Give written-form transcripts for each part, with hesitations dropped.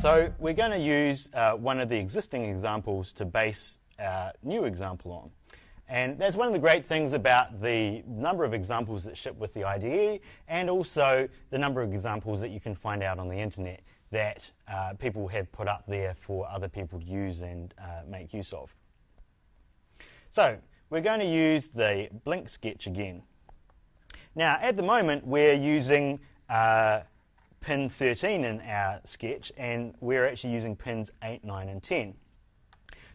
So we're going to use one of the existing examples to base our new example on. And that's one of the great things about the number of examples that ship with the IDE, and also the number of examples that you can find out on the internet that people have put up there for other people to use and make use of. So we're going to use the Blink sketch again. Now at the moment we're using pin 13 in our sketch, and we're actually using pins 8, 9 and 10.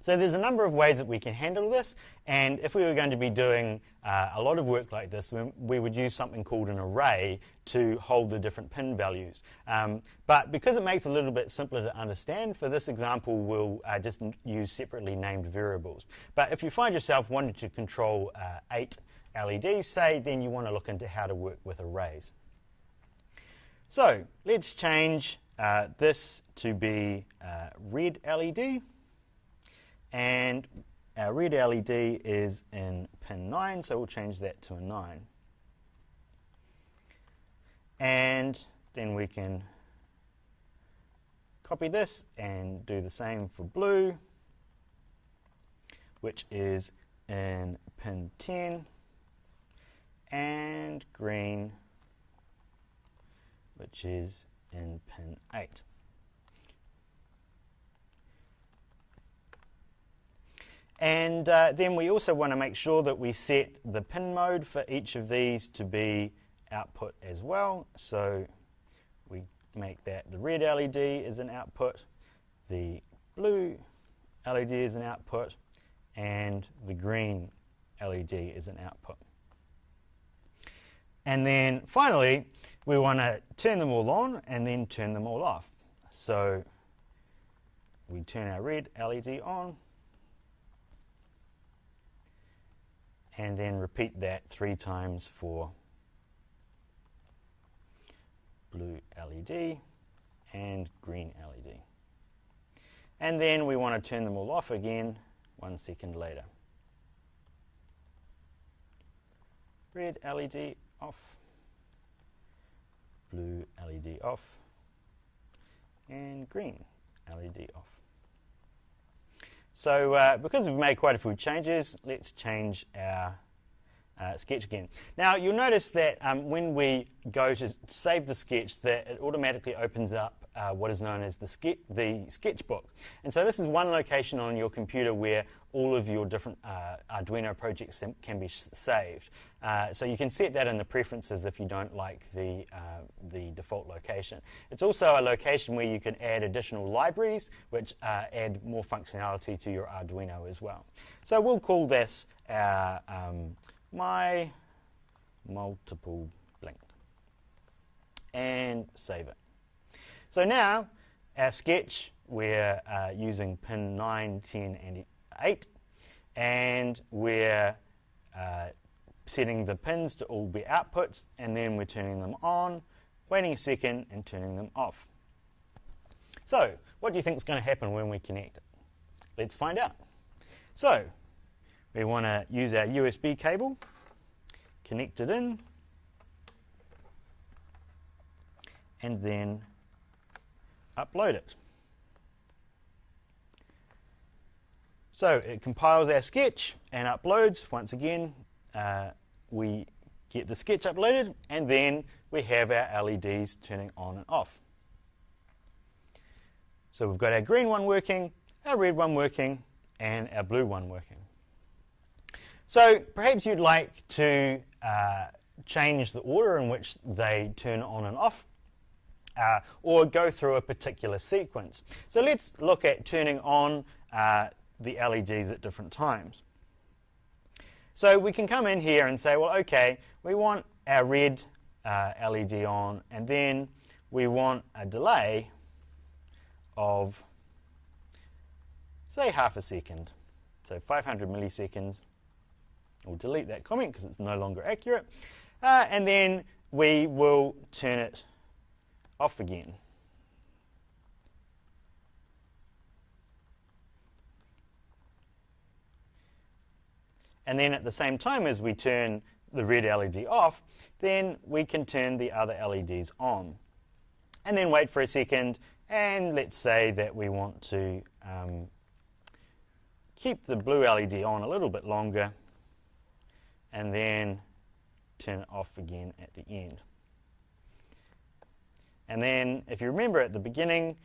So there's a number of ways that we can handle this, and if we were going to be doing a lot of work like this, we would use something called an array to hold the different pin values. But because it makes it a little bit simpler to understand, for this example we'll just use separately named variables. But if you find yourself wanting to control 8 LEDs, say, then you want to look into how to work with arrays. So let's change this to be red LED. And our red LED is in pin 9, so we'll change that to a 9. And then we can copy this and do the same for blue, which is in pin 10, and green, which is in pin 8. And then we also want to make sure that we set the pin mode for each of these to be output as well. So we make that the red LED is an output, the blue LED is an output, and the green LED is an output. And then finally, we want to turn them all on and then turn them all off. So we turn our red LED on, and then repeat that 3 times for blue LED and green LED. And then we want to turn them all off again 1 second later. Red LED off, blue LED off, and green LED off. So because we've made quite a few changes, let's change our sketch again. Now you'll notice that when we go to save the sketch, that it automatically opens up what is known as the sketchbook. And so this is one location on your computer where all of your different Arduino projects can be saved. So you can set that in the preferences if you don't like the default location. It's also a location where you can add additional libraries which add more functionality to your Arduino as well. So we'll call this our My Multiple Blink and save it. So now our sketch, we're using pin 9, 10 and 8, and we're setting the pins to all be outputs, and then we're turning them on, waiting a second and turning them off. So what do you think is going to happen when we connect it? Let's find out. So we want to use our USB cable, connect it in, and then upload it. So it compiles our sketch and uploads. Once again, we get the sketch uploaded, and then we have our LEDs turning on and off. So we've got our green one working, our red one working, and our blue one working. So perhaps you'd like to change the order in which they turn on and off, or go through a particular sequence. So let's look at turning on the LEDs at different times. So we can come in here and say, well, okay, we want our red LED on, and then we want a delay of, say, half a second. So 500 milliseconds. We'll delete that comment because it's no longer accurate. And then we will turn it off again. And then at the same time as we turn the red LED off, then we can turn the other LEDs on. And then wait for a second And let's say that we want to keep the blue LED on a little bit longer and then turn it off again at the end. And then, if you remember at the beginning,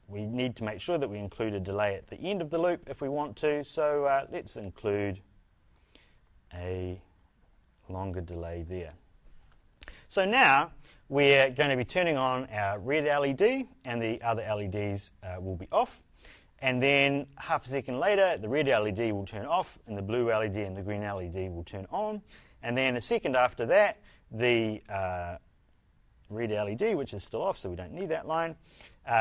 we need to make sure that we include a delay at the end of the loop if we want to. So let's include a longer delay there. So now we're going to be turning on our red LED and the other LEDs will be off. And then half a second later, the red LED will turn off and the blue LED and the green LED will turn on. And then a second after that, the red LED, which is still off, so we don't need that line,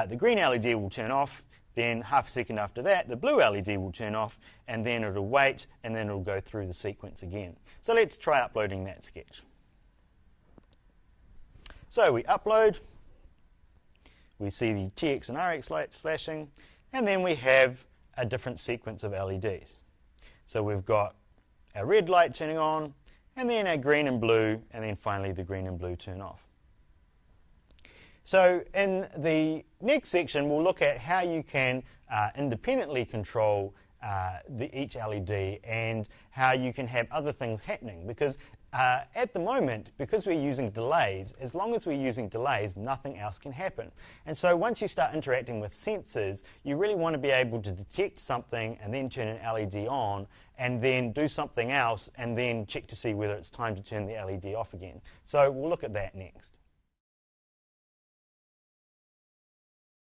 the green LED will turn off. Then half a second after that, the blue LED will turn off, and then it'll wait, and then it'll go through the sequence again. So let's try uploading that sketch. So we upload, we see the TX and RX lights flashing, and then we have a different sequence of LEDs. So we've got our red light turning on, and then our green and blue, and then finally the green and blue turn off. So in the next section, we'll look at how you can independently control each LED and how you can have other things happening. Because at the moment, because we're using delays, as long as we're using delays, nothing else can happen. And so once you start interacting with sensors, you really want to be able to detect something and then turn an LED on and then do something else and then check to see whether it's time to turn the LED off again. So we'll look at that next.